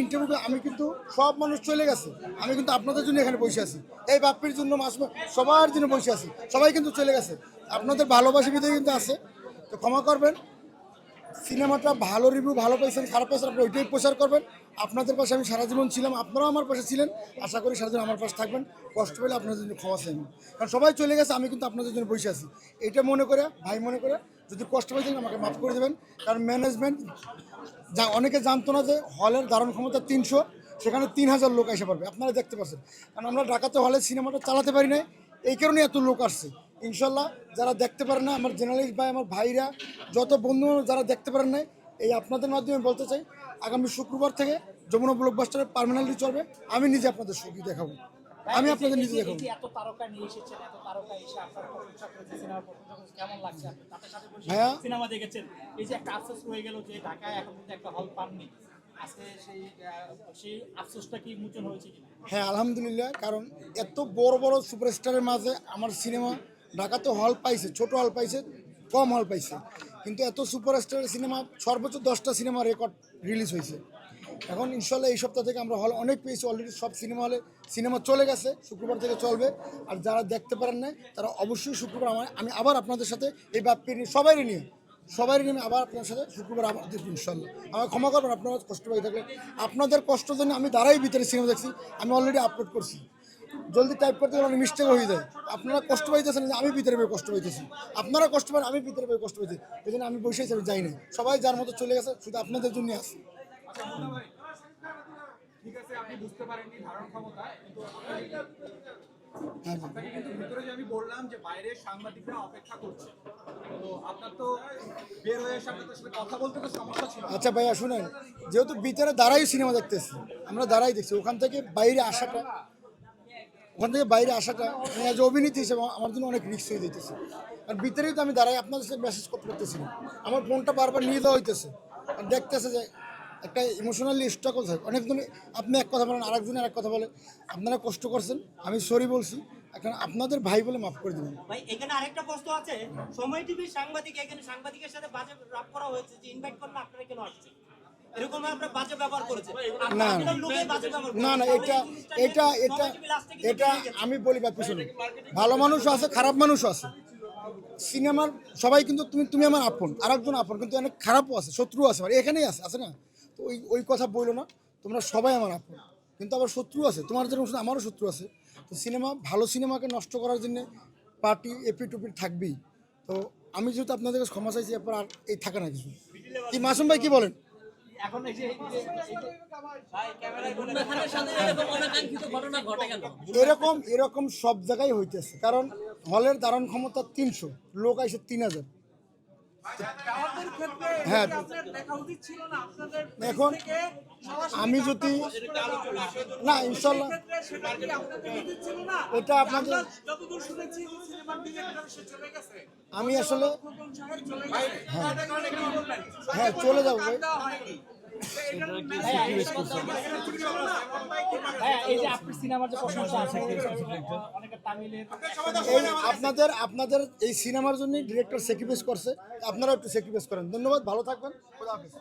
Interview আমি কিন্তু সব মানুষ চলে গেছে, আমি কিন্তু আপনাদের জন্য এখানে বসে আছি, এই বাপ্পির জন্য সবার জন্য বসে আছি, সবাই কিন্তু চলে গেছে, আপনাদের ভালোবাসা ভিতরে কিন্তু আছে। তো ক্ষমা করবেন, সিনেমাটা ভালো রিভিউ ভালো পাইছেন খারাপ পাইছেন আপনি ওইটাই প্রচার করবেন। আপনাদের পাশে আমি সারা জীবন ছিলাম, আপনারাও আমার পাশে ছিলেন, আশা করি সারা জীবন আমার পাশে থাকবেন। কষ্ট পেলে আপনাদের জন্য ক্ষমা চাই, কারণ সবাই চলে গেছে, আমি কিন্তু আপনাদের জন্য বসে আছি। এটা মনে করে ভাই মনে করে যদি কষ্ট পাই থাকেন আমাকে মাফ করে দেবেন, কারণ ম্যানেজমেন্ট যা অনেকে জানতো না যে হলের ধারণ ক্ষমতা 300, সেখানে 3000 লোক এসে পারবে, আপনারা দেখতে পাচ্ছেন। কারণ আমরা ঢাকাতে হলে সিনেমাটা চালাতে পারি না, এই কারণে এত লোক আসছে। ইনশাল্লাহ যারা দেখতে পারেন না, আমার জার্নালিস্ট ভাই আমার ভাইরা যত বন্ধু যারা দেখতে পারেন না, এই আপনাদের মাধ্যমে বলতে চাই, আগামী শুক্রবার থেকে যমুনা ব্লকবাস্টারে পার্মানেন্টলি চলবে, আমি নিজে আপনাদের ছবি দেখাবো, আমি আপনাদের নিজে দেখাবো। এত তারকা নিয়ে এসেছেন, এত তারকা এসে আপনার প্রশংসা করেছে, সিনেমার প্রশংসা করেছে, কেমন লাগছে আপনি তাদের সাথে বসে ভাইয়া সিনেমা দেখেছেন? এই যে একটা আফসোস রয়ে গেল যে ঢাকায় এখন কিন্তু একটা হল পাননি, আজকে সেই আফসোসটা কি মোচন হয়েছে কিনা? হ্যাঁ আলহামদুলিল্লাহ, কারণ এত বড় বড় সুপারস্টারের মাঝে আমার সিনেমা ঢাকাতে হল পাইছে, ছোট হল পাইছে, কম হল পাইছে, কিন্তু এত সুপারস্টারের সিনেমা সর্বোচ্চ 10টা সিনেমা রেকর্ড রিলিজ হয়েছে। এখন ইনশাল্লাহ এই সপ্তাহ থেকে আমরা হল অনেক পেয়েছি, অলরেডি সব সিনেমা হলে সিনেমা চলে গেছে, শুক্রবার থেকে চলবে। আর যারা দেখতে পারেন না তারা অবশ্যই শুক্রবার আমি আবার আপনাদের সাথে এই বাপ্পি নিয়ে সবাই নিয়ে আবার আপনার সাথে শুক্রবার আবার দেখব ইনশাল্লাহ। আমার ক্ষমা করবেন আপনারা কষ্ট পাই থাকলে, আপনাদের কষ্টের জন্য আমি দাঁড়াই ভিতরে সিনেমা দেখছি, আমি অলরেডি আপলোড করছি, জলদি টাইপ করতে গেলে অনেক মিস্টেক হয়ে যায়। আপনারা কষ্ট পাইতেছেন, আমি ভিতরে পেয়ে কষ্ট পাইতেছি, আপনারা কষ্ট পান আমি ভিতরে পেয়ে কষ্ট পাইতেছি, এই জন্য আমি বসেছি, আমি যাই না, সবাই যার মতো চলে গেছে, শুধু আপনাদের জন্য আসি। ঠিক আছে, আপনি বুঝতে পারেননি ধারণ ক্ষমতা, কিন্তু হ্যাঁ আপনাকে কিন্তু ভিতরে যে আমি বললাম যে বাইরে সাংবাদিকরা অপেক্ষা করছে, তো আপনার তো বের হয়ে এসে আপনাদের সাথে কথা বলতে তো সমস্যা ছিল। আচ্ছা ভাইয়া শুনেন, যেহেতু ভিতরে দাঁড়াই সিনেমা দেখতেছি, আমরা দাঁড়াই দেখছি, ওখান থেকে বাইরে আসাটা আমি আজ অভিনেত্রী হিসেবে আমার জন্য অনেক রিস্ক হয়ে যেতেছে। আর ভিতরেই তো আমি দাঁড়াই আপনাদের সাথে মেসেজ করতে পারতেছি না, আমার ফোনটা বারবার নিয়ে দেওয়া হইতেছে, আর দেখতেছে যে একটা ইমোশনালি স্ট্রাগল থাকে অনেকজন, আপনি এক কথা বলেন আরেকজন আর এক কথা বলে, আপনারা কষ্ট করছেন, আমি সরি বলছি, এখন আপনাদের ভাই বলে মাফ করে দেবেন। ভাই এখানে আরেকটা প্রশ্ন আছে, সময় টিভির সাংবাদিক, এখানে সাংবাদিকের সাথে বাজে রাপ করা হয়েছে যে ইনভাইট করলে আপনারা কেন আসছেন, এরকম আমরা বাজে ব্যবহার করেছে না না না, এটা আমি বলি বা পিছনে ভালো মানুষও আছে খারাপ মানুষও আছে, সিনেমার সবাই কিন্তু তুমি আমার আপন, আরেকজন আপন, কিন্তু অনেক খারাপও আছে, শত্রু আছে, আর এখানেই আছে না, তো ওই কথা বললো না, তোমরা সবাই আমার আপন, কিন্তু আবার শত্রু আছে, তোমার যেরকম আমারও শত্রু আছে। তো ভালো সিনেমাকে নষ্ট করার জন্য পার্টি এপি টুপি থাকবেই। তো আমি যেহেতু আপনাদের কাছে ক্ষমা চাইছি, এরপর আর এই থাকে না কিছু। কি মাসুম ভাই কি বলেন? এখন এই যে এরকম সব জায়গায় হইতেছে, কারণ হলের ধারণ ক্ষমতা 300, লোক আইসে 3000। হ্যাঁ এখন আমি যদি না ইনশাল্লাহ এটা আপনাদের, আমি আসলে হ্যাঁ চলে যাবো ভাই। এই যে আপনার সিনেমার যে প্রশংসা আছে অনেকে তামিলে আপনাদের এই সিনেমার জন্য ডিরেক্টর স্যাক্রিফাইস করছে, আপনারা একটু স্যাক্রিফাইস করেন। ধন্যবাদ, ভালো থাকবেন, খোদা হাফেজ।